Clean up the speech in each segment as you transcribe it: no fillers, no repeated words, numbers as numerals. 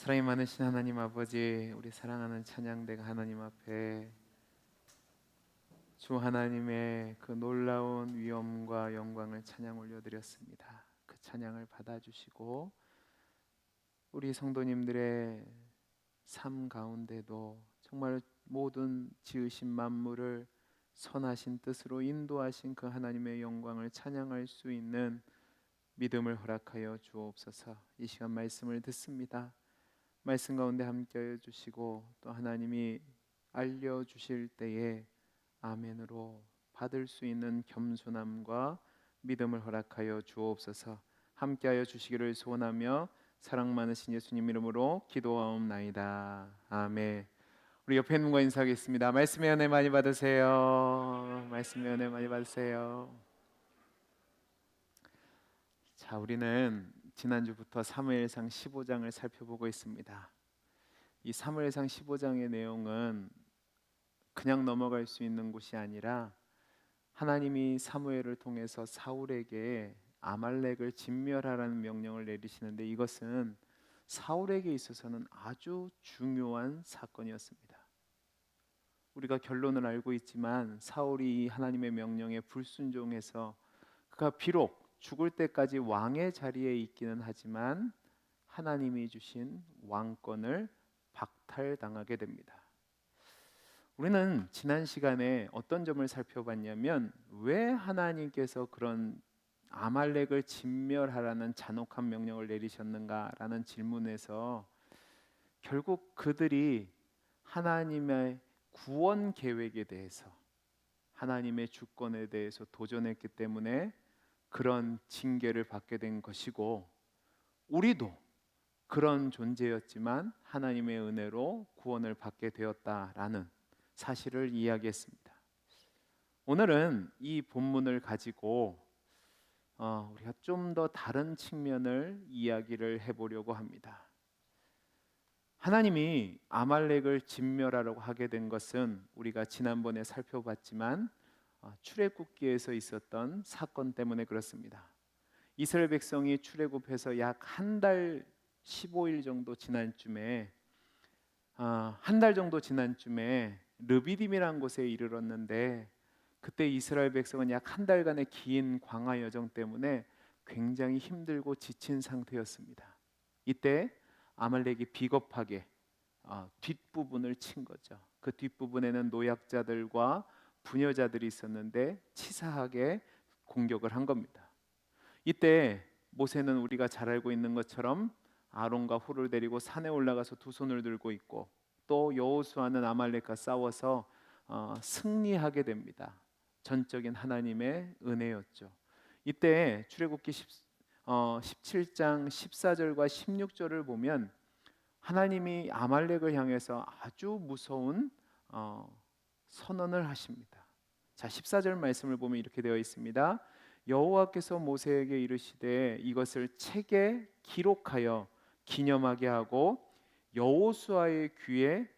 사랑이 많으신 하나님 아버지, 우리 사랑하는 찬양대가 하나님 앞에 주 하나님의 그 놀라운 위엄과 영광을 찬양 올려드렸습니다. 그 찬양을 받아주시고 우리 성도님들의 삶 가운데도 정말 모든 지으신 만물을 선하신 뜻으로 인도하신 그 하나님의 영광을 찬양할 수 있는 믿음을 허락하여 주옵소서. 이 시간 말씀을 듣습니다. 말씀 가운데 함께해 주시고 또 하나님이 알려주실 때에 아멘으로 받을 수 있는 겸손함과 믿음을 허락하여 주옵소서. 함께하여 주시기를 소원하며 사랑 많으신 예수님 이름으로 기도하옵나이다. 아멘. 우리 옆에 있는 분과 인사하겠습니다. 말씀의 은혜 많이 받으세요. 말씀의 은혜 많이 받으세요. 자, 우리는 지난주부터 사무엘상 15장을 살펴보고 있습니다. 이 사무엘상 15장의 내용은 그냥 넘어갈 수 있는 곳이 아니라 하나님이 사무엘을 통해서 사울에게 아말렉을 진멸하라는 명령을 내리시는데 이것은 사울에게 있어서는 아주 중요한 사건이었습니다. 우리가 결론을 알고 있지만 사울이 하나님의 명령에 불순종해서 그가 비록 죽을 때까지 왕의 자리에 있기는 하지만 하나님이 주신 왕권을 박탈당하게 됩니다. 우리는 지난 시간에 어떤 점을 살펴봤냐면 왜 하나님께서 그런 아말렉을 진멸하라는 잔혹한 명령을 내리셨는가라는 질문에서 결국 그들이 하나님의 구원 계획에 대해서 하나님의 주권에 대해서 도전했기 때문에 그런 징계를 받게 된 것이고 우리도 그런 존재였지만 하나님의 은혜로 구원을 받게 되었다라는 사실을 이야기했습니다. 오늘은 이 본문을 가지고 우리가 좀 더 다른 측면을 이야기를 해보려고 합니다. 하나님이 아말렉을 진멸하려고 하게 된 것은 우리가 지난번에 살펴봤지만 출애굽기에서 있었던 사건 때문에 그렇습니다. 이스라엘 백성이 출애굽해서 약 한 달 15일 정도 지난 쯤에 한 달 정도 지난 쯤에 르비딤이라는 곳에 이르렀는데 그때 이스라엘 백성은 약 한 달간의 긴 광야 여정 때문에 굉장히 힘들고 지친 상태였습니다. 이때 아말렉이 비겁하게 뒷부분을 친 거죠. 그 뒷부분에는 노약자들과 부녀자들이 있었는데 치사하게 공격을 한 겁니다. 이때 모세는 우리가 잘 알고 있는 것처럼 아론과 훌을 데리고 산에 올라가서 두 손을 들고 있고 또 여호수아는 아말렉과 싸워서 승리하게 됩니다. 전적인 하나님의 은혜였죠. 이때 출애굽기 17장 14절과 16절을 보면 하나님이 아말렉을 향해서 아주 무서운 선언을 하십니다. 자, 14절 말씀을 보면 이렇게 되어 있습니다. 여호와께서 모세에게 이르시되 이것을 책에 기록하여 기념하게 하고 여호수아의 귀에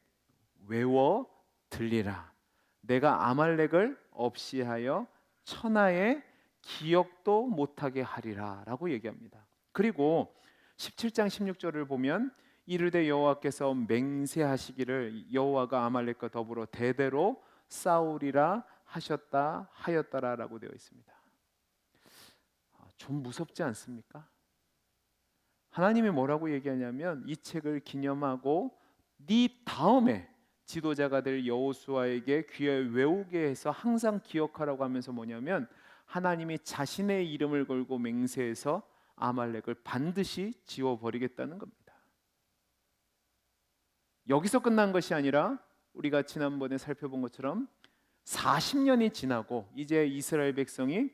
외워 들리라. 내가 아말렉을 없이하여 천하의 기억도 못하게 하리라 라고 얘기합니다. 그리고 17장 16절을 보면 이르되 여호와께서 맹세하시기를 여호와가 아말렉과 더불어 대대로 싸우리라 하셨다 하였더라라고 되어 있습니다. 좀 무섭지 않습니까? 하나님이 뭐라고 얘기하냐면 이 책을 기념하고 네 다음에 지도자가 될 여호수아에게 귀에 외우게 해서 항상 기억하라고 하면서 뭐냐면 하나님이 자신의 이름을 걸고 맹세해서 아말렉을 반드시 지워버리겠다는 겁니다. 여기서 끝난 것이 아니라 우리가 지난번에 살펴본 것처럼 40년이 지나고 이제 이스라엘 백성이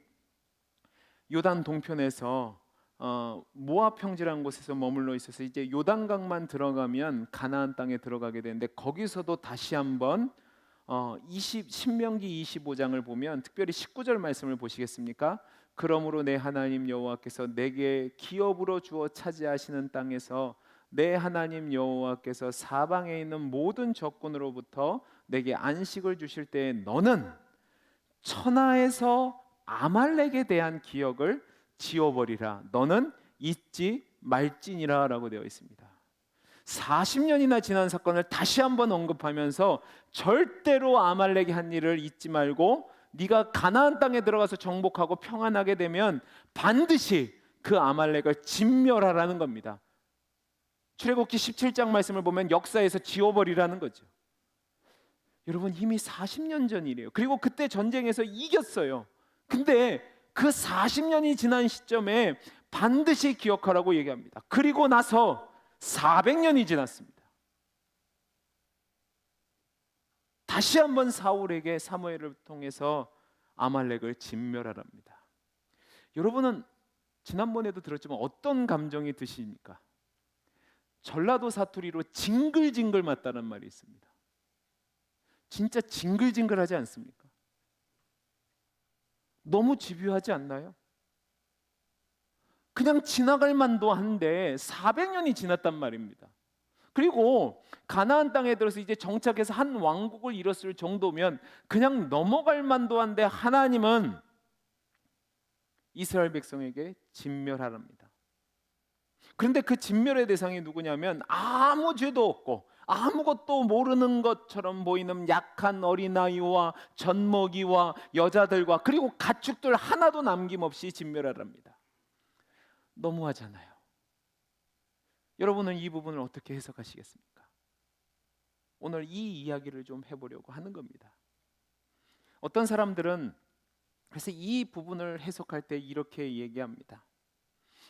요단 동편에서 모압 평지라는 곳에서 머물러 있어서 이제 요단강만 들어가면 가나안 땅에 들어가게 되는데 거기서도 다시 한번 신명기 25장을 보면 특별히 19절 말씀을 보시겠습니까? 그러므로 내 하나님 여호와께서 내게 기업으로 주어 차지하시는 땅에서 내 하나님 여호와께서 사방에 있는 모든 적군으로부터 내게 안식을 주실 때에 너는 천하에서 아말렉에 대한 기억을 지워버리라. 너는 잊지 말지니라 라고 되어 있습니다. 40년이나 지난 사건을 다시 한번 언급하면서 절대로 아말렉이 한 일을 잊지 말고 네가 가나안 땅에 들어가서 정복하고 평안하게 되면 반드시 그 아말렉을 진멸하라는 겁니다. 출애굽기 17장 말씀을 보면 역사에서 지워버리라는 거죠. 여러분, 이미 40년 전 일이에요. 그리고 그때 전쟁에서 이겼어요. 근데 그 40년이 지난 시점에 반드시 기억하라고 얘기합니다. 그리고 나서 400년이 지났습니다. 다시 한번 사울에게 사무엘을 통해서 아말렉을 진멸하랍니다. 여러분은 지난번에도 들었지만 어떤 감정이 드십니까? 전라도 사투리로 징글징글 맞다는 말이 있습니다. 진짜 징글징글하지 않습니까? 너무 집요하지 않나요? 그냥 지나갈 만도 한데 400년이 지났단 말입니다. 그리고 가나안 땅에 들어서 이제 정착해서 한 왕국을 이뤘을 정도면 그냥 넘어갈 만도 한데 하나님은 이스라엘 백성에게 진멸하랍니다. 그런데 그 진멸의 대상이 누구냐면 아무 죄도 없고 아무것도 모르는 것처럼 보이는 약한 어린아이와 젖먹이와 여자들과 그리고 가축들 하나도 남김없이 진멸하랍니다. 너무하잖아요. 여러분은 이 부분을 어떻게 해석하시겠습니까? 오늘 이 이야기를 좀 해보려고 하는 겁니다. 어떤 사람들은 그래서 이 부분을 해석할 때 이렇게 얘기합니다.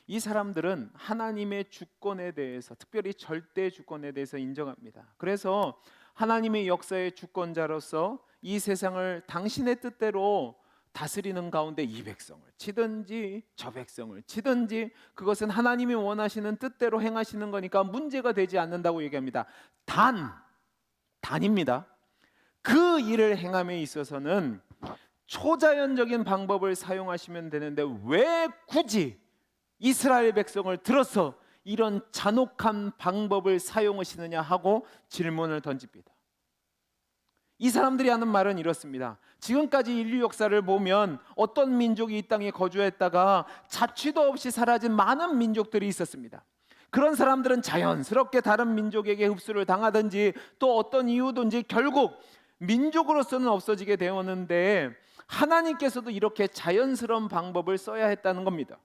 이 사람들은 하나님의 주권에 대해서, 특별히 절대 주권에 대해서 인정합니다. 그래서 하나님의 역사의 주권자로서 이 세상을 당신의 뜻대로 다스리는 가운데 이 백성을 치든지 저 백성을 치든지 그것은 하나님이 원하시는 뜻대로 행하시는 거니까 문제가 되지 않는다고 얘기합니다. 단입니다. 그 일을 행함에 있어서는 초자연적인 방법을 사용하시면 되는데 왜 굳이 이스라엘 백성을 들어서 이런 잔혹한 방법을 사용하시느냐 하고 질문을 던집니다. 이 사람들이 하는 말은 이렇습니다. 지금까지 인류 역사를 보면 어떤 민족이 이 땅에 거주했다가 자취도 없이 사라진 많은 민족들이 있었습니다. 그런 사람들은 자연스럽게 다른 민족에게 흡수를 당하든지 또 어떤 이유든지 결국 민족으로서는 없어지게 되었는데 하나님께서도 이렇게 자연스러운 방법을 써야 했다는 겁니다.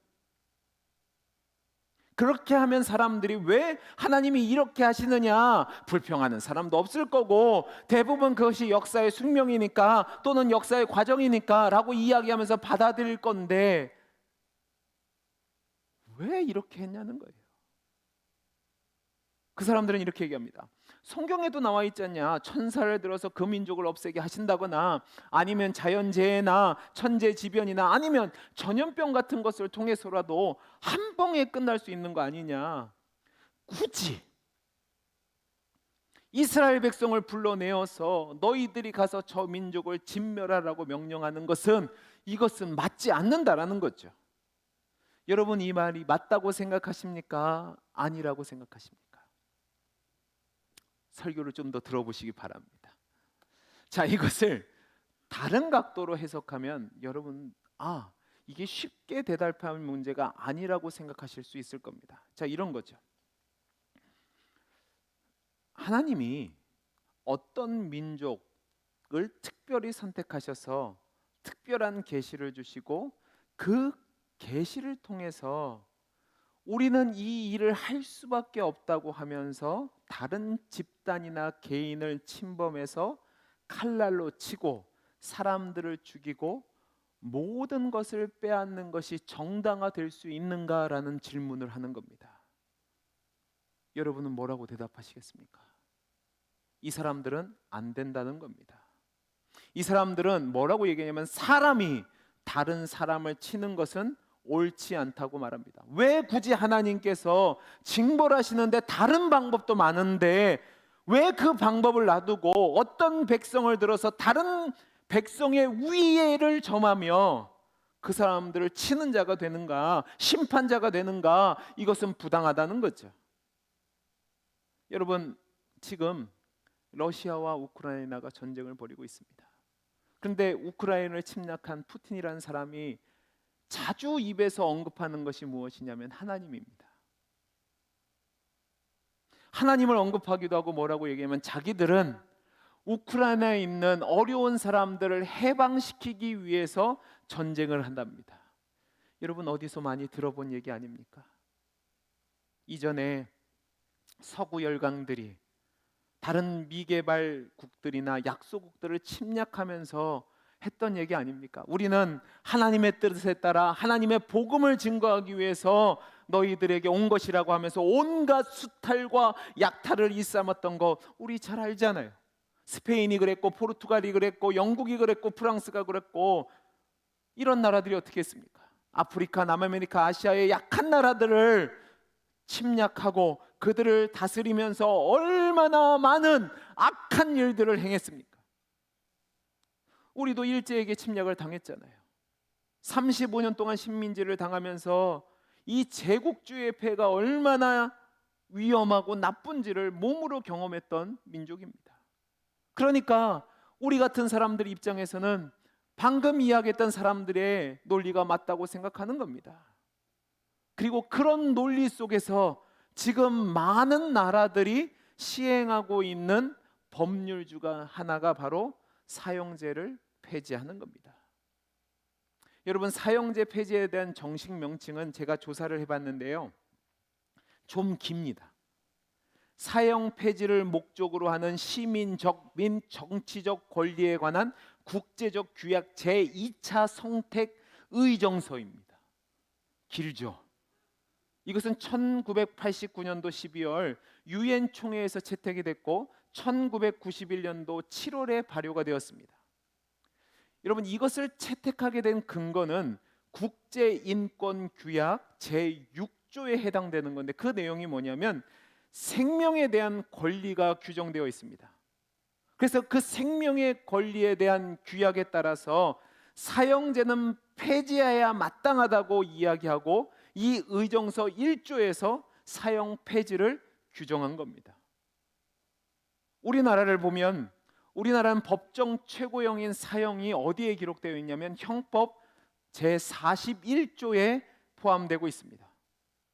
그렇게 하면 사람들이 왜 하나님이 이렇게 하시느냐, 불평하는 사람도 없을 거고 대부분 그것이 역사의 숙명이니까 또는 역사의 과정이니까 라고 이야기하면서 받아들일 건데 왜 이렇게 했냐는 거예요. 그 사람들은 이렇게 얘기합니다. 성경에도 나와 있지 않냐, 천사를 들어서 그 민족을 없애게 하신다거나 아니면 자연재해나 천재지변이나 아니면 전염병 같은 것을 통해서라도 한 방에 끝날 수 있는 거 아니냐. 굳이 이스라엘 백성을 불러내어서 너희들이 가서 저 민족을 진멸하라고 명령하는 것은 이것은 맞지 않는다라는 거죠. 여러분, 이 말이 맞다고 생각하십니까? 아니라고 생각하십니까? 설교를 좀 더 들어보시기 바랍니다. 자, 이것을 다른 각도로 해석하면 여러분, 이게 쉽게 대답할 문제가 아니라고 생각하실 수 있을 겁니다. 자, 이런 거죠. 하나님이 어떤 민족을 특별히 선택하셔서 특별한 계시를 주시고 그 계시를 통해서 우리는 이 일을 할 수밖에 없다고 하면서 다른 집단이나 개인을 침범해서 칼날로 치고 사람들을 죽이고 모든 것을 빼앗는 것이 정당화될 수 있는가라는 질문을 하는 겁니다. 여러분은 뭐라고 대답하시겠습니까? 이 사람들은 안 된다는 겁니다. 이 사람들은 뭐라고 얘기하냐면 사람이 다른 사람을 치는 것은 옳지 않다고 말합니다. 왜 굳이 하나님께서 징벌하시는데 다른 방법도 많은데 왜 그 방법을 놔두고 어떤 백성을 들어서 다른 백성의 위해를 점하며 그 사람들을 치는 자가 되는가, 심판자가 되는가? 이것은 부당하다는 거죠. 여러분, 지금 러시아와 우크라이나가 전쟁을 벌이고 있습니다. 그런데 우크라이나를 침략한 푸틴이라는 사람이 자주 입에서 언급하는 것이 무엇이냐면 하나님입니다. 하나님을 언급하기도 하고 뭐라고 얘기하면 자기들은 우크라이나에 있는 어려운 사람들을 해방시키기 위해서 전쟁을 한답니다. 여러분 어디서 많이 들어본 얘기 아닙니까? 이전에 서구 열강들이 다른 미개발국들이나 약소국들을 침략하면서 했던 얘기 아닙니까? 우리는 하나님의 뜻에 따라 하나님의 복음을 증거하기 위해서 너희들에게 온 것이라고 하면서 온갖 수탈과 약탈을 일삼았던 거 우리 잘 알잖아요. 스페인이 그랬고 포르투갈이 그랬고 영국이 그랬고 프랑스가 그랬고 이런 나라들이 어떻게 했습니까? 아프리카, 남아메리카, 아시아의 약한 나라들을 침략하고 그들을 다스리면서 얼마나 많은 악한 일들을 행했습니까? 우리도 일제에게 침략을 당했잖아요. 35년 동안 식민지를 당하면서 이 제국주의의 폐해가 얼마나 위험하고 나쁜지를 몸으로 경험했던 민족입니다. 그러니까 우리 같은 사람들 입장에서는 방금 이야기했던 사람들의 논리가 맞다고 생각하는 겁니다. 그리고 그런 논리 속에서 지금 많은 나라들이 시행하고 있는 법률주가 하나가 바로 사형제를 폐지하는 겁니다. 여러분 사형제 폐지에 대한 정식 명칭은 제가 조사를 해봤는데요, 좀 깁니다. 사형 폐지를 목적으로 하는 시민적 및 정치적 권리에 관한 국제적 규약 제2차 성택 의정서입니다. 길죠. 이것은 1989년도 12월 유엔 총회에서 채택이 됐고 1991년도 7월에 발효가 되었습니다. 여러분 이것을 채택하게 된 근거는 국제인권규약 제6조에 해당되는 건데 그 내용이 뭐냐면 생명에 대한 권리가 규정되어 있습니다. 그래서 그 생명의 권리에 대한 규약에 따라서 사형제는 폐지해야 마땅하다고 이야기하고 이 의정서 1조에서 사형 폐지를 규정한 겁니다. 우리나라를 보면 우리나라는 법정 최고형인 사형이 어디에 기록되어 있냐면 형법 제41조에 포함되고 있습니다.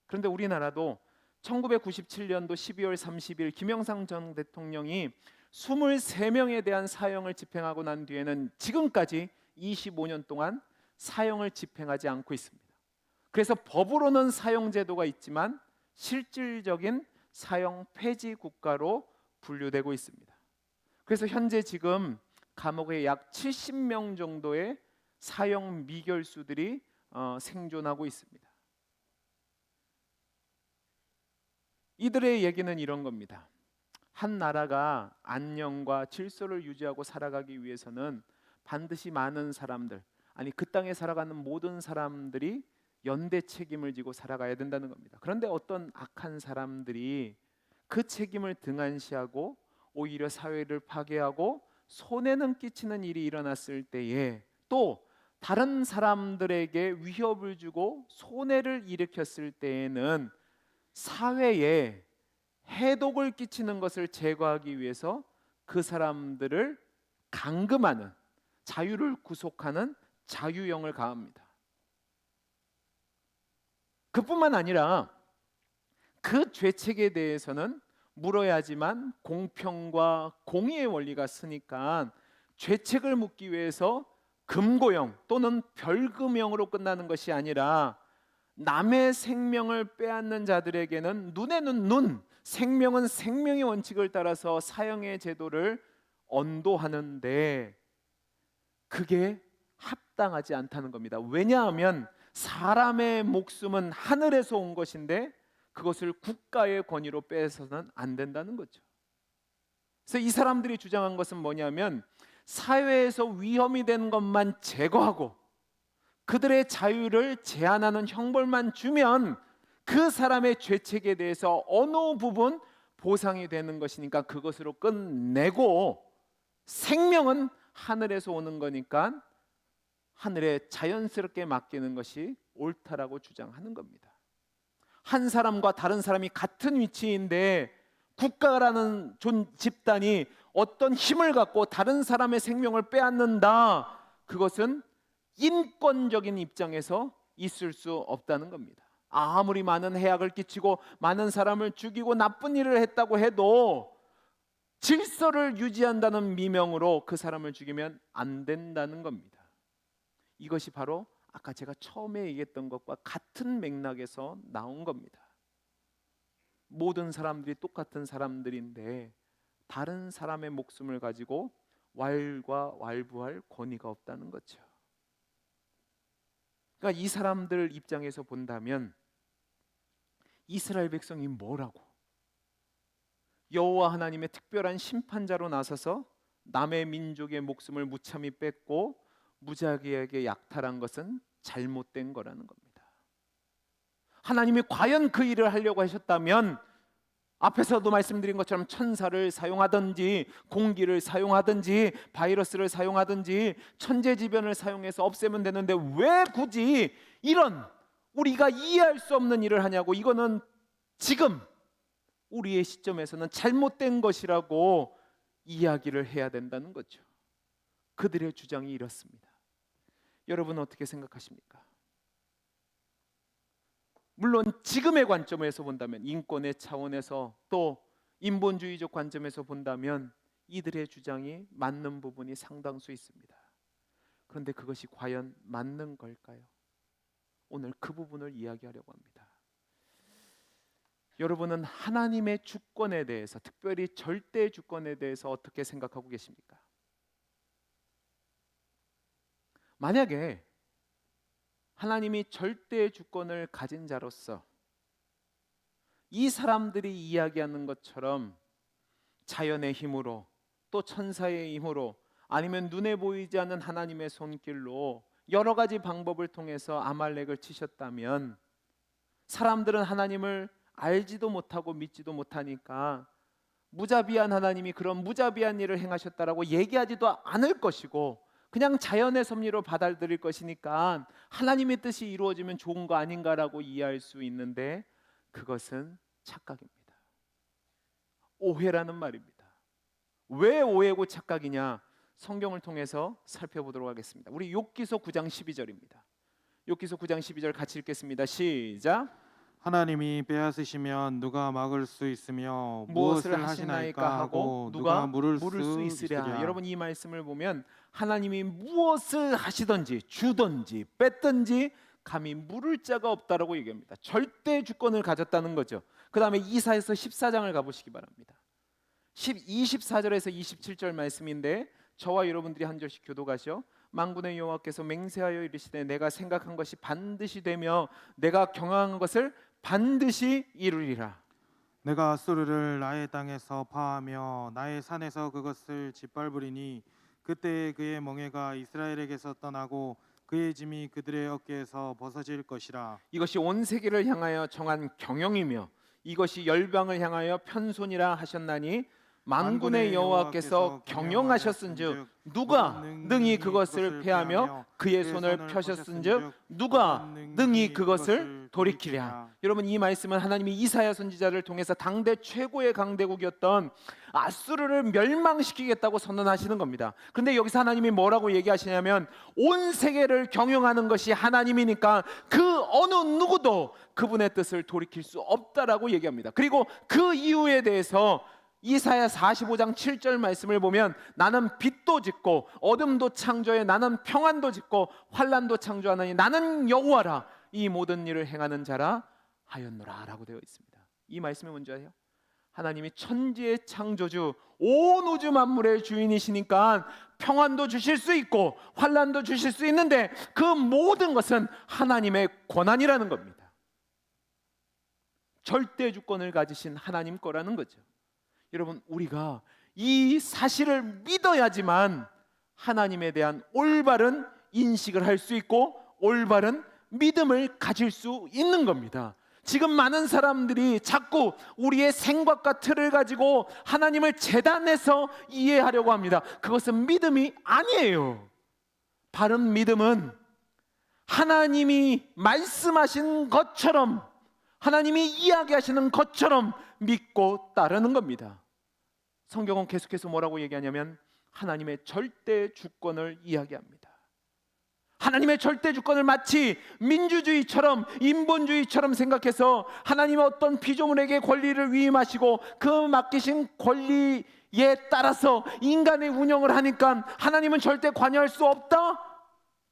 그런데 우리나라도 1997년도 12월 30일 김영삼 전 대통령이 23명에 대한 사형을 집행하고 난 뒤에는 지금까지 25년 동안 사형을 집행하지 않고 있습니다. 그래서 법으로는 사형 제도가 있지만 실질적인 사형 폐지 국가로 분류되고 있습니다. 그래서 현재 지금 감옥에 약 70명 정도의 사형 미결수들이 생존하고 있습니다. 이들의 얘기는 이런 겁니다. 한 나라가 안녕과 질서를 유지하고 살아가기 위해서는 반드시 많은 사람들, 아니 그 땅에 살아가는 모든 사람들이 연대 책임을 지고 살아가야 된다는 겁니다. 그런데 어떤 악한 사람들이 그 책임을 등한시하고 오히려 사회를 파괴하고 손해는 끼치는 일이 일어났을 때에 또 다른 사람들에게 위협을 주고 손해를 일으켰을 때에는 사회에 해독을 끼치는 것을 제거하기 위해서 그 사람들을 감금하는, 자유를 구속하는 자유형을 가합니다. 그뿐만 아니라 그 죄책에 대해서는 물어야지만 공평과 공의의 원리가 쓰니까 죄책을 묻기 위해서 금고형 또는 벌금형으로 끝나는 것이 아니라 남의 생명을 빼앗는 자들에게는 눈에는 눈, 생명은 생명의 원칙을 따라서 사형의 제도를 언도하는데 그게 합당하지 않다는 겁니다. 왜냐하면 사람의 목숨은 하늘에서 온 것인데 그것을 국가의 권위로 빼서는 안 된다는 거죠. 그래서 이 사람들이 주장한 것은 뭐냐면 사회에서 위험이 되는 것만 제거하고 그들의 자유를 제한하는 형벌만 주면 그 사람의 죄책에 대해서 어느 부분 보상이 되는 것이니까 그것으로 끝내고 생명은 하늘에서 오는 거니까 하늘에 자연스럽게 맡기는 것이 옳다라고 주장하는 겁니다. 한 사람과 다른 사람이 같은 위치인데 국가라는 집단이 어떤 힘을 갖고 다른 사람의 생명을 빼앗는다, 그것은 인권적인 입장에서 있을 수 없다는 겁니다. 아무리 많은 해악을 끼치고 많은 사람을 죽이고 나쁜 일을 했다고 해도 질서를 유지한다는 미명으로 그 사람을 죽이면 안 된다는 겁니다. 이것이 바로 아까 제가 처음에 얘기했던 것과 같은 맥락에서 나온 겁니다. 모든 사람들이 똑같은 사람들인데 다른 사람의 목숨을 가지고 왈가왈부할 권위가 없다는 거죠. 그러니까 이 사람들 입장에서 본다면 이스라엘 백성이 뭐라고? 여호와 하나님의 특별한 심판자로 나서서 남의 민족의 목숨을 무참히 뺏고 무자비하게 약탈한 것은 잘못된 거라는 겁니다. 하나님이 과연 그 일을 하려고 하셨다면 앞에서도 말씀드린 것처럼 천사를 사용하든지 공기를 사용하든지 바이러스를 사용하든지 천재지변을 사용해서 없애면 되는데 왜 굳이 이런 우리가 이해할 수 없는 일을 하냐고. 이거는 지금 우리의 시점에서는 잘못된 것이라고 이야기를 해야 된다는 거죠. 그들의 주장이 이렇습니다. 여러분은 어떻게 생각하십니까? 물론 지금의 관점에서 본다면, 인권의 차원에서 또 인본주의적 관점에서 본다면 이들의 주장이 맞는 부분이 상당수 있습니다. 그런데 그것이 과연 맞는 걸까요? 오늘 그 부분을 이야기하려고 합니다. 여러분은 하나님의 주권에 대해서, 특별히 절대 주권에 대해서 어떻게 생각하고 계십니까? 만약에 하나님이 절대 주권을 가진 자로서 이 사람들이 이야기하는 것처럼 자연의 힘으로 또 천사의 힘으로 아니면 눈에 보이지 않는 하나님의 손길로 여러 가지 방법을 통해서 아말렉을 치셨다면 사람들은 하나님을 알지도 못하고 믿지도 못하니까 무자비한 하나님이 그런 무자비한 일을 행하셨다라고 얘기하지도 않을 것이고 그냥 자연의 섭리로 받아들일 것이니까 하나님의 뜻이 이루어지면 좋은 거 아닌가라고 이해할 수 있는데 그것은 착각입니다. 오해라는 말입니다. 왜 오해고 착각이냐? 성경을 통해서 살펴보도록 하겠습니다. 우리 욥기서 9장 12절입니다. 욥기서 9장 12절 같이 읽겠습니다. 시작. 하나님이 빼앗으시면 누가 막을 수 있으며 무엇을 하시나이까 하고 누가 물을 수 있으랴. 있으랴. 여러분 이 말씀을 보면 하나님이 무엇을 하시든지 주든지 뺐든지 감히 물을 자가 없다라고 얘기합니다. 절대 주권을 가졌다는 거죠. 그 다음에 이사야서 14장을 가보시기 바랍니다. 24절에서 27절 말씀인데 저와 여러분들이 한 절씩 교독하시오. 만군의 여호와께서 맹세하여 이르시되 내가 생각한 것이 반드시 되며 내가 경영한 것을 반드시 이루리라. 내가 아수르를 나의 땅에서 파하며 나의 산에서 그것을 짓밟으리니 그때 그의 멍에가 이스라엘에게서 떠나고 그의 짐이 그들의 어깨에서 벗어질 것이라. 이것이 온 세계를 향하여 정한 경영이며 이것이 열방을 향하여 편손이라 하셨나니 만군의 여호와께서 경영하셨은즉 누가 능히 그것을 패하며 그의 손을 펴셨은즉 누가 능히 그것을 돌이키랴. 여러분 이 말씀은 하나님이 이사야 선지자를 통해서 당대 최고의 강대국이었던 아수르를 멸망시키겠다고 선언하시는 겁니다. 그런데 여기서 하나님이 뭐라고 얘기하시냐면 온 세계를 경영하는 것이 하나님이니까 그 어느 누구도 그분의 뜻을 돌이킬 수 없다라고 얘기합니다. 그리고 그 이유에 대해서 이사야 45장 7절 말씀을 보면 나는 빛도 짓고 어둠도 창조해 나는 평안도 짓고 환난도 창조하나니 나는 여호와라 이 모든 일을 행하는 자라 하였노라 라고 되어 있습니다. 이 말씀이 뭔지 아세요? 하나님이 천지의 창조주 온 우주 만물의 주인이시니까 평안도 주실 수 있고 환난도 주실 수 있는데 그 모든 것은 하나님의 권한이라는 겁니다. 절대 주권을 가지신 하나님 거라는 거죠. 여러분 우리가 이 사실을 믿어야지만 하나님에 대한 올바른 인식을 할 수 있고 올바른 믿음을 가질 수 있는 겁니다. 지금 많은 사람들이 자꾸 우리의 생각과 틀을 가지고 하나님을 재단해서 이해하려고 합니다. 그것은 믿음이 아니에요. 바른 믿음은 하나님이 말씀하신 것처럼 하나님이 이야기하시는 것처럼 믿고 따르는 겁니다. 성경은 계속해서 뭐라고 얘기하냐면 하나님의 절대 주권을 이야기합니다. 하나님의 절대 주권을 마치 민주주의처럼 인본주의처럼 생각해서 하나님의 어떤 피조물에게 권리를 위임하시고 그 맡기신 권리에 따라서 인간의 운영을 하니까 하나님은 절대 관여할 수 없다?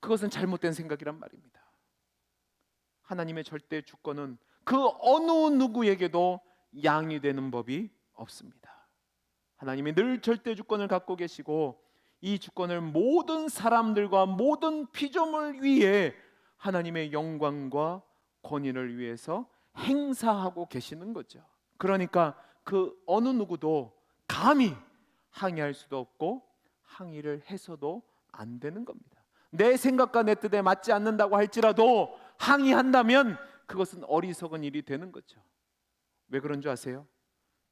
그것은 잘못된 생각이란 말입니다. 하나님의 절대 주권은 그 어느 누구에게도 양위되는 법이 없습니다. 하나님이 늘 절대 주권을 갖고 계시고 이 주권을 모든 사람들과 모든 피조물 위에 하나님의 영광과 권위를 위해서 행사하고 계시는 거죠. 그러니까 그 어느 누구도 감히 항의할 수도 없고 항의를 해서도 안 되는 겁니다. 내 생각과 내 뜻에 맞지 않는다고 할지라도 항의한다면 그것은 어리석은 일이 되는 거죠. 왜 그런 줄 아세요?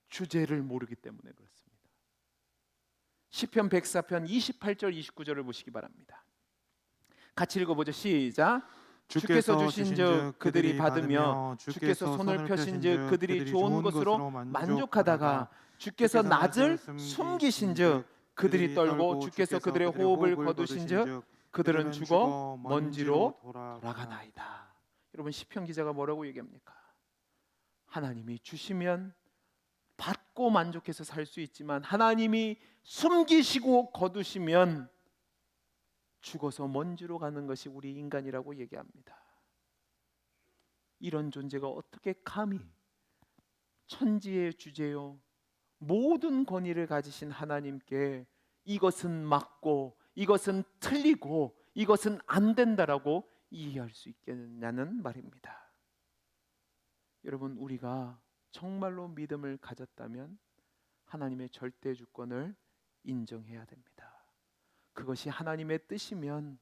주제를 모르기 때문에 그렇습니다. 시편 104편 28절 29절을 보시기 바랍니다. 같이 읽어보죠. 시작. 주께서 주신즉 그들이 받으며 주께서 손을 펴신즉 그들이 좋은 것으로 만족하다가 주께서 낯을 숨기신즉 그들이 떨고 주께서 그들의 호흡을 거두신즉 그들은 죽어 먼지로 돌아가나이다. 여러분, 시편 기자가 뭐라고 얘기합니까? 하나님이 주시면 받고 만족해서 살 수 있지만 하나님이 숨기시고 거두시면 죽어서 먼지로 가는 것이 우리 인간이라고 얘기합니다. 이런 존재가 어떻게 감히 천지의 주제요 모든 권위를 가지신 하나님께 이것은 맞고 이것은 틀리고 이것은 안 된다라고 이해할 수 있겠느냐는 말입니다. 여러분, 우리가 정말로 믿음을 가졌다면 하나님의 절대 주권을 인정해야 됩니다. 그것이 하나님의 뜻이면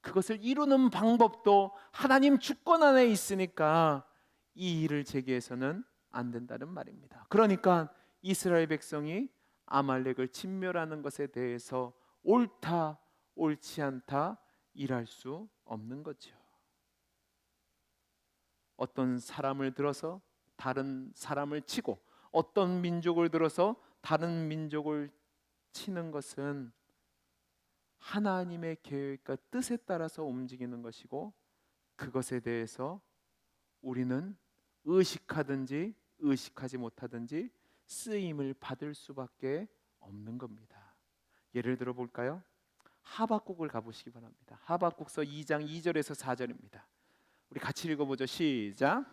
그것을 이루는 방법도 하나님 주권 안에 있으니까 이 일을 제기해서는 안 된다는 말입니다. 그러니까 이스라엘 백성이 아말렉을 진멸하는 것에 대해서 옳다 옳지 않다 일할 수 없는 거죠. 어떤 사람을 들어서 다른 사람을 치고 어떤 민족을 들어서 다른 민족을 치는 것은 하나님의 계획과 뜻에 따라서 움직이는 것이고 그것에 대해서 우리는 의식하든지 의식하지 못하든지 쓰임을 받을 수밖에 없는 겁니다. 예를 들어 볼까요? 하박국을 가보시기 바랍니다. 하박국서 2장 2절에서 4절입니다. 우리 같이 읽어보죠. 시작.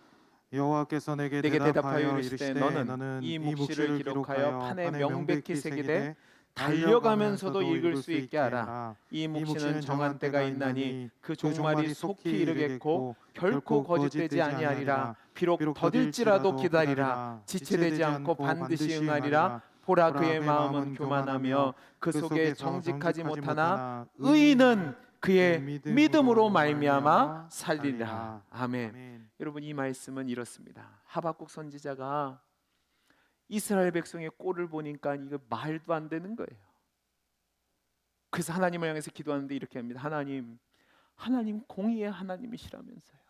여호와께서 내게 대답하여 이르시되 너는 이 묵시를 기록하여 판에 명백히 새기되 달려가면서도 읽을 수 있게 하라. 이 묵시는 정한 때가 있나니 그 종말이 속히 이르겠고 결코 거짓되지 아니하리라. 비록 더딜지라도 기다리라. 지체되지 않고 반드시 응하리라. 보라, 그의 마음은 교만하며 그 속에 정직하지 못하나 의인은 그의 믿음으로 말미암아 살리라. 아멘. 여러분, 이 말씀은 이렇습니다. 하박국 선지자가 이스라엘 백성의 꼴을 보니까 이거 말도 안 되는 거예요. 그래서 하나님을 향해서 기도하는데 이렇게 합니다. 하나님 공의의 하나님이시라면서요.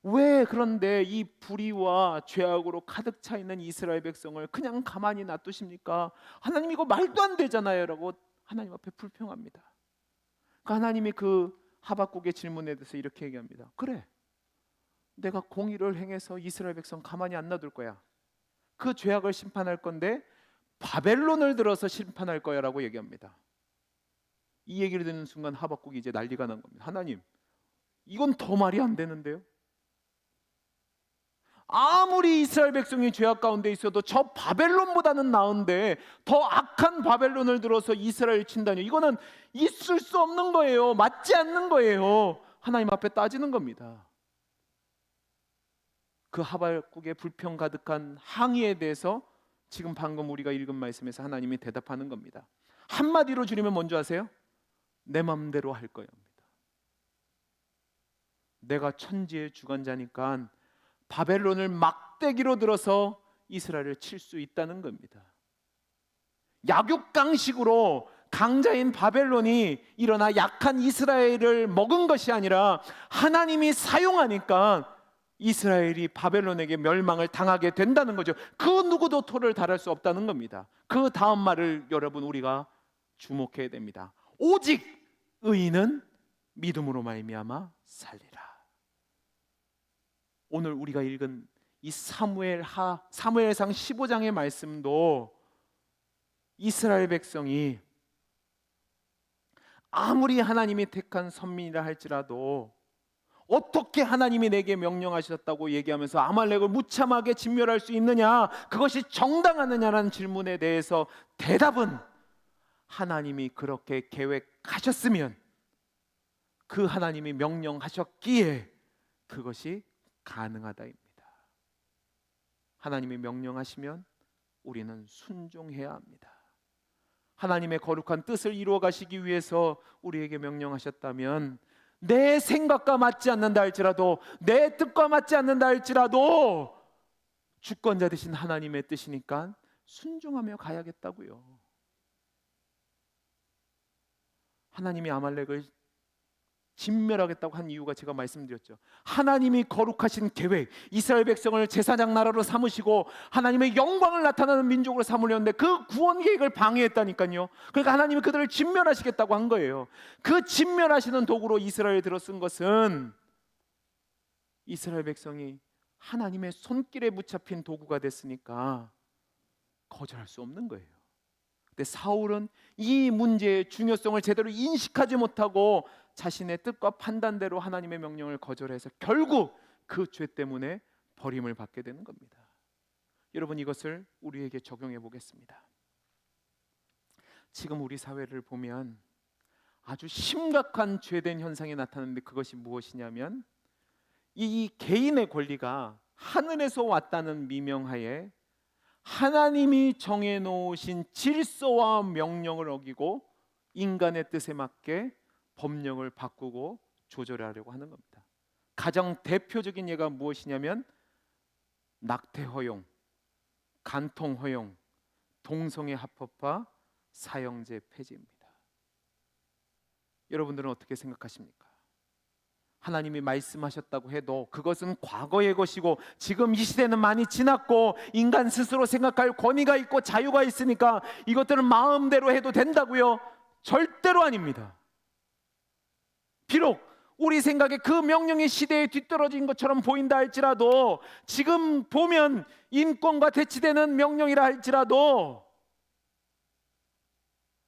왜 그런데 이 불의와 죄악으로 가득 차 있는 이스라엘 백성을 그냥 가만히 놔두십니까? 하나님 이거 말도 안 되잖아요 라고 하나님 앞에 불평합니다. 하나님이 그 하박국의 질문에 대해서 이렇게 얘기합니다. 그래, 내가 공의를 행해서 이스라엘 백성 가만히 안 놔둘 거야. 그 죄악을 심판할 건데 바벨론을 들어서 심판할 거야 라고 얘기합니다. 이 얘기를 듣는 순간 하박국이 이제 난리가 난 겁니다. 하나님, 이건 더 말이 안 되는데요. 아무리 이스라엘 백성이 죄악 가운데 있어도 저 바벨론보다는 나은데 더 악한 바벨론을 들어서 이스라엘 친다니, 이거는 있을 수 없는 거예요. 맞지 않는 거예요. 하나님 앞에 따지는 겁니다. 그 하박국의 불평 가득한 항의에 대해서 지금 방금 우리가 읽은 말씀에서 하나님이 대답하는 겁니다. 한마디로 줄이면 뭔지 아세요? 내 맘대로 할 거예요. 내가 천지의 주관자니까 바벨론을 막대기로 들어서 이스라엘을 칠 수 있다는 겁니다. 약육강식으로 강자인 바벨론이 일어나 약한 이스라엘을 먹은 것이 아니라 하나님이 사용하니까 이스라엘이 바벨론에게 멸망을 당하게 된다는 거죠. 그 누구도 토를 달할 수 없다는 겁니다. 그 다음 말을 여러분 우리가 주목해야 됩니다. 오직 의인은 믿음으로 말미암아 살리라. 오늘 우리가 읽은 이 사무엘상 15장의 말씀도 이스라엘 백성이 아무리 하나님이 택한 선민이라 할지라도 어떻게 하나님이 내게 명령하셨다고 얘기하면서 아말렉을 무참하게 진멸할 수 있느냐, 그것이 정당하느냐라는 질문에 대해서 대답은 하나님이 그렇게 계획하셨으면, 그 하나님이 명령하셨기에 그것이 가능하다입니다. 하나님이 명령하시면 우리는 순종해야 합니다. 하나님의 거룩한 뜻을 이루어 가시기 위해서 우리에게 명령하셨다면, 내 생각과 맞지 않는다 할지라도, 내 뜻과 맞지 않는다 할지라도 주권자 되신 하나님의 뜻이니까 순종하며 가야겠다고요. 하나님이 아말렉을 진멸하겠다고 한 이유가 제가 말씀드렸죠. 하나님이 거룩하신 계획, 이스라엘 백성을 제사장 나라로 삼으시고 하나님의 영광을 나타나는 민족으로 삼으려는데 그 구원 계획을 방해했다니까요. 그러니까 하나님이 그들을 진멸하시겠다고 한 거예요. 그 진멸하시는 도구로 이스라엘에 들어 쓴 것은 이스라엘 백성이 하나님의 손길에 붙잡힌 도구가 됐으니까 거절할 수 없는 거예요. 근데 사울은 이 문제의 중요성을 제대로 인식하지 못하고 자신의 뜻과 판단대로 하나님의 명령을 거절해서 결국 그 죄 때문에 버림을 받게 되는 겁니다. 여러분, 이것을 우리에게 적용해 보겠습니다. 지금 우리 사회를 보면 아주 심각한 죄된 현상이 나타나는데, 그것이 무엇이냐면 이 개인의 권리가 하늘에서 왔다는 미명하에 하나님이 정해놓으신 질서와 명령을 어기고 인간의 뜻에 맞게 법령을 바꾸고 조절하려고 하는 겁니다. 가장 대표적인 예가 무엇이냐면 낙태 허용, 간통 허용, 동성애 합법화, 사형제 폐지입니다. 여러분들은 어떻게 생각하십니까? 하나님이 말씀하셨다고 해도 그것은 과거의 것이고 지금 이 시대는 많이 지났고 인간 스스로 생각할 권위가 있고 자유가 있으니까 이것들은 마음대로 해도 된다고요? 절대로 아닙니다. 비록 우리 생각에 그 명령이 시대에 뒤떨어진 것처럼 보인다 할지라도, 지금 보면 인권과 대치되는 명령이라 할지라도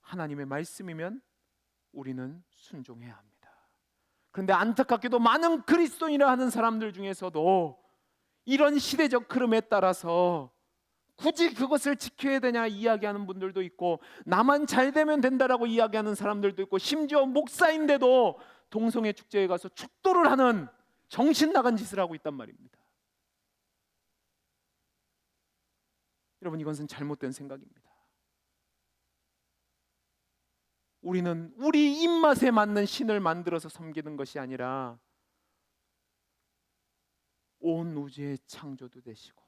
하나님의 말씀이면 우리는 순종해야 합니다. 그런데 안타깝게도 많은 그리스도인이라 하는 사람들 중에서도 이런 시대적 흐름에 따라서 굳이 그것을 지켜야 되냐 이야기하는 분들도 있고, 나만 잘 되면 된다라고 이야기하는 사람들도 있고, 심지어 목사인데도 동성애 축제에 가서 축도를 하는 정신 나간 짓을 하고 있단 말입니다. 여러분, 이것은 잘못된 생각입니다. 우리는 우리 입맛에 맞는 신을 만들어서 섬기는 것이 아니라 온 우주의 창조주 되시고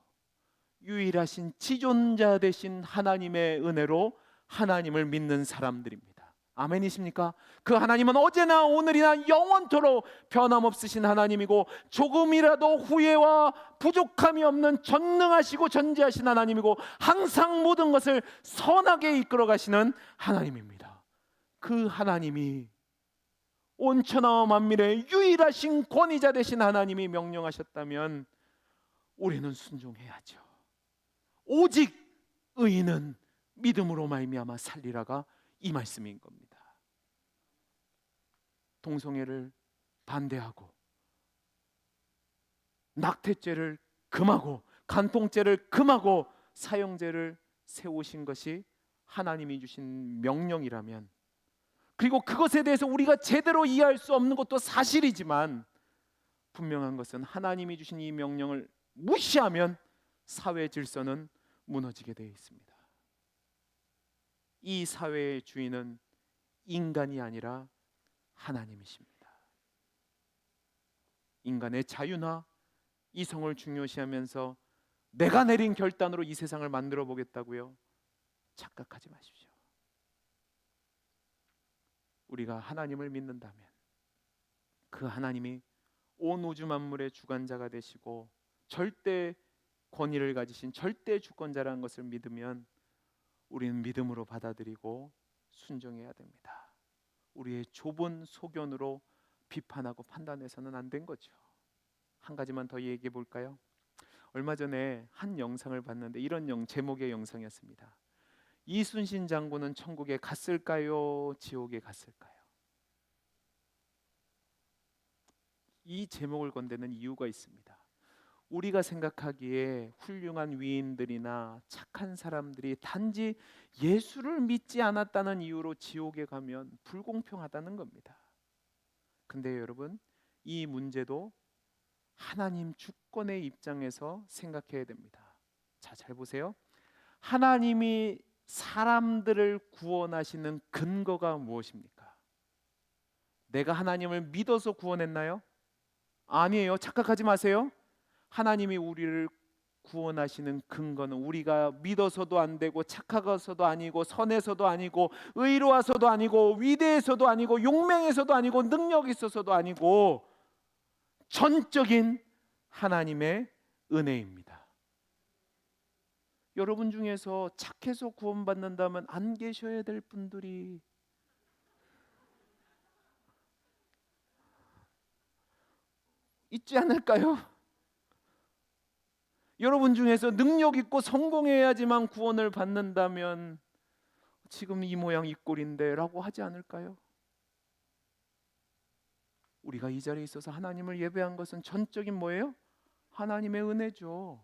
유일하신 지존자 되신 하나님의 은혜로 하나님을 믿는 사람들입니다. 아멘이십니까? 그 하나님은 어제나 오늘이나 영원토록 변함없으신 하나님이고, 조금이라도 후회와 부족함이 없는 전능하시고 전지하신 하나님이고, 항상 모든 것을 선하게 이끌어 가시는 하나님입니다. 그 하나님이 온 천하와 만민의 유일하신 권위자 되신 하나님이 명령하셨다면 우리는 순종해야죠. 오직 의인은 믿음으로 말미암아 살리라가 이 말씀인 겁니다. 동성애를 반대하고 낙태죄를 금하고 간통죄를 금하고 사형제를 세우신 것이 하나님이 주신 명령이라면, 그리고 그것에 대해서 우리가 제대로 이해할 수 없는 것도 사실이지만 분명한 것은 하나님이 주신 이 명령을 무시하면 사회 질서는 무너지게 되어 있습니다. 이 사회의 주인은 인간이 아니라 하나님이십니다. 인간의 자유나 이성을 중요시하면서 내가 내린 결단으로 이 세상을 만들어 보겠다고요? 착각하지 마십시오. 우리가 하나님을 믿는다면 그 하나님이 온 우주 만물의 주관자가 되시고 절대 권위를 가지신 절대 주권자라는 것을 믿으면 우리는 믿음으로 받아들이고 순종해야 됩니다. 우리의 좁은 소견으로 비판하고 판단해서는 안 된 거죠. 한 가지만 더 얘기해 볼까요? 얼마 전에 한 영상을 봤는데 이런 제목의 영상이었습니다. 이순신 장군은 천국에 갔을까요? 지옥에 갔을까요? 이 제목을 건대는 이유가 있습니다. 우리가 생각하기에 훌륭한 위인들이나 착한 사람들이 단지 예수를 믿지 않았다는 이유로 지옥에 가면 불공평하다는 겁니다. 근데 여러분, 이 문제도 하나님 주권의 입장에서 생각해야 됩니다. 자, 잘 보세요. 하나님이 사람들을 구원하시는 근거가 무엇입니까? 내가 하나님을 믿어서 구원했나요? 아니에요. 착각하지 마세요. 하나님이 우리를 구원하시는 근거는 우리가 믿어서도 안 되고 착하서도 아니고 선해서도 아니고 의로워서도 아니고 위대해서도 아니고 용맹해서도 아니고 능력이 있어서도 아니고 전적인 하나님의 은혜입니다. 여러분 중에서 착해서 구원받는다면 안 계셔야 될 분들이 있지 않을까요? 여러분 중에서 능력 있고 성공해야지만 구원을 받는다면 지금 이 모양 이 꼴인데 라고 하지 않을까요? 우리가 이 자리에 있어서 하나님을 예배한 것은 전적인 뭐예요? 하나님의 은혜죠.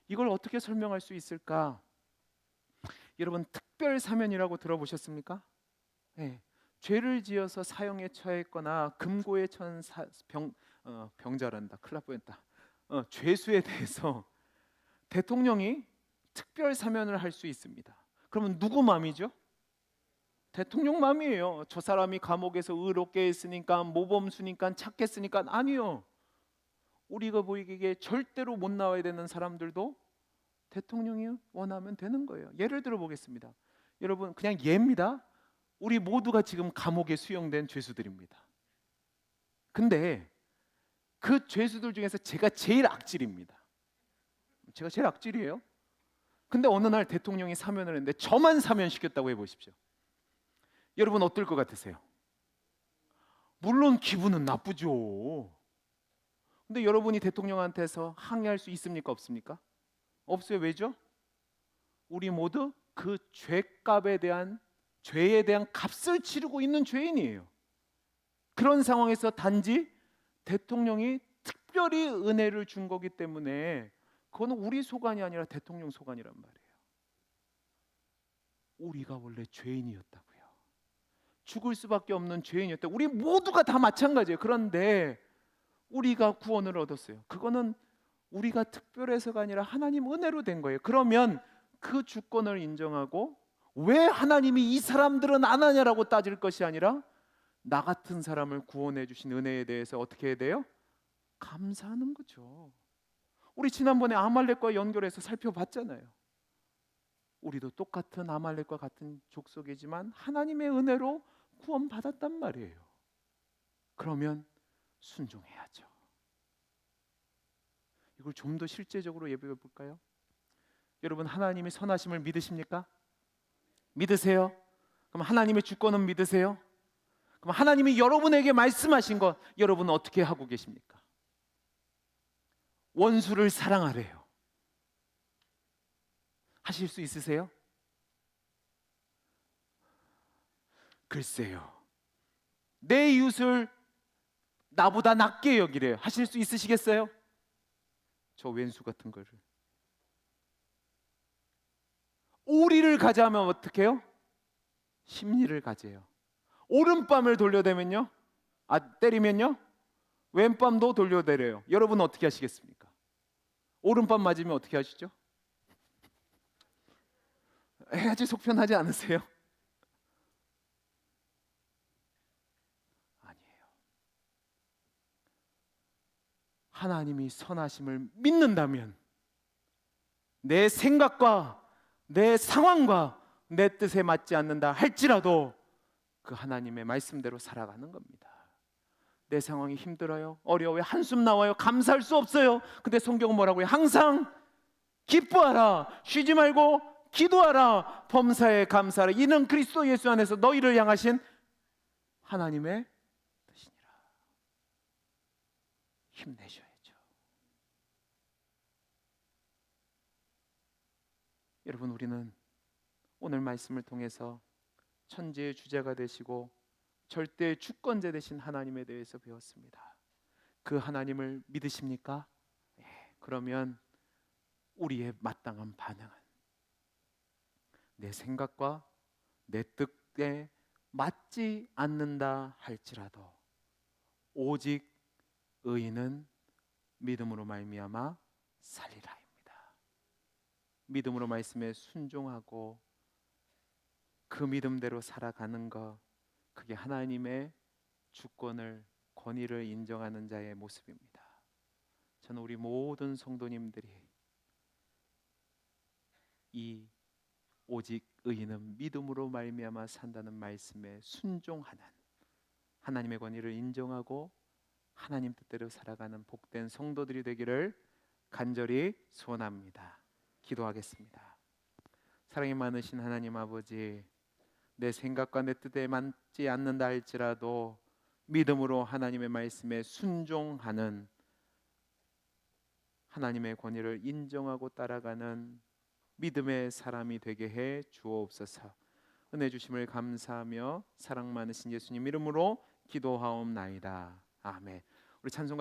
이걸 어떻게 설명할 수 있을까? 여러분, 특별 사면이라고 들어보셨습니까? 네. 죄를 지어서 사형에 처했거나 금고에 처한 병자란다. 큰일 날 뻔했다. 죄수에 대해서 대통령이 특별 사면을 할 수 있습니다. 그러면 누구 맘이죠? 대통령 맘이에요. 저 사람이 감옥에서 의롭게 했으니까 모범수니까 착했으니까 아니요. 우리가 보이기에 절대로 못 나와야 되는 사람들도 대통령이 원하면 되는 거예요. 예를 들어 보겠습니다. 여러분, 그냥 예입니다. 우리 모두가 지금 감옥에 수용된 죄수들입니다. 근데 그 죄수들 중에서 제가 제일 악질입니다. 제가 제일 악질이에요. 근데 어느 날 대통령이 사면을 했는데 저만 사면시켰다고 해보십시오. 여러분 어떨 것 같으세요? 물론 기분은 나쁘죠. 근데 여러분이 대통령한테서 항의할 수 있습니까? 없습니까? 없어요. 왜죠? 우리 모두 그 죄값에 대한 죄에 대한 값을 치르고 있는 죄인이에요. 그런 상황에서 단지 대통령이 특별히 은혜를 준 거기 때문에 그거는 우리 소관이 아니라 대통령 소관이란 말이에요. 우리가 원래 죄인이었다고요. 죽을 수밖에 없는 죄인이었다. 우리 모두가 다 마찬가지예요. 그런데 우리가 구원을 얻었어요. 그거는 우리가 특별해서가 아니라 하나님 은혜로 된 거예요. 그러면 그 주권을 인정하고 왜 하나님이 이 사람들은 안 하냐라고 따질 것이 아니라 나 같은 사람을 구원해 주신 은혜에 대해서 어떻게 해야 돼요? 감사하는 거죠. 우리 지난번에 아말렉과 연결해서 살펴봤잖아요. 우리도 똑같은 아말렉과 같은 족속이지만 하나님의 은혜로 구원받았단 말이에요. 그러면 순종해야죠. 이걸 좀 더 실제적으로 예배해 볼까요? 여러분, 하나님의 선하심을 믿으십니까? 믿으세요? 그럼 하나님의 주권은 믿으세요? 그럼 하나님이 여러분에게 말씀하신 것 여러분은 어떻게 하고 계십니까? 원수를 사랑하래요. 하실 수 있으세요? 글쎄요. 내 이웃을 나보다 낮게 여기래요. 하실 수 있으시겠어요? 저 왼수 같은 거를. 오리를 가져하면 어떻게 해요? 심리를 가져요. 오른밤을 돌려대면요? 때리면요? 왼밤도 돌려대래요. 여러분은 어떻게 하시겠습니까? 오른밤 맞으면 어떻게 하시죠? 해야지 속편하지 않으세요? 아니에요. 하나님이 선하심을 믿는다면 내 생각과 내 상황과 내 뜻에 맞지 않는다 할지라도 그 하나님의 말씀대로 살아가는 겁니다. 내 상황이 힘들어요, 어려워요, 한숨 나와요, 감사할 수 없어요. 근데 성경은 뭐라고요? 항상 기뻐하라, 쉬지 말고 기도하라, 범사에 감사하라. 이는 그리스도 예수 안에서 너희를 향하신 하나님의 뜻이니라. 힘내셔야죠. 여러분, 우리는 오늘 말씀을 통해서 천지의 주제가 되시고 절대 주권자 되신 하나님에 대해서 배웠습니다. 그 하나님을 믿으십니까? 그러면 우리의 마땅한 반응은 내 생각과 내 뜻에 맞지 않는다 할지라도 오직 의인은 믿음으로 말미암아 살리라입니다. 믿음으로 말씀에 순종하고 그 믿음대로 살아가는 것, 그게 하나님의 주권을, 권위를 인정하는 자의 모습입니다. 저는 우리 모든 성도님들이 이 오직 의인은 믿음으로 말미암아 산다는 말씀에 순종하는, 하나님의 권위를 인정하고 하나님 뜻대로 살아가는 복된 성도들이 되기를 간절히 소원합니다. 기도하겠습니다. 사랑이 많으신 하나님 아버지, 내 생각과 내 뜻에 맞지 않는다 할지라도 믿음으로 하나님의 말씀에 순종하는, 하나님의 권위를 인정하고 따라가는 믿음의 사람이 되게 해 주옵소서. 은혜 주심을 감사하며 사랑 많으신 예수님 이름으로 기도하옵나이다. 아멘. 우리 찬송가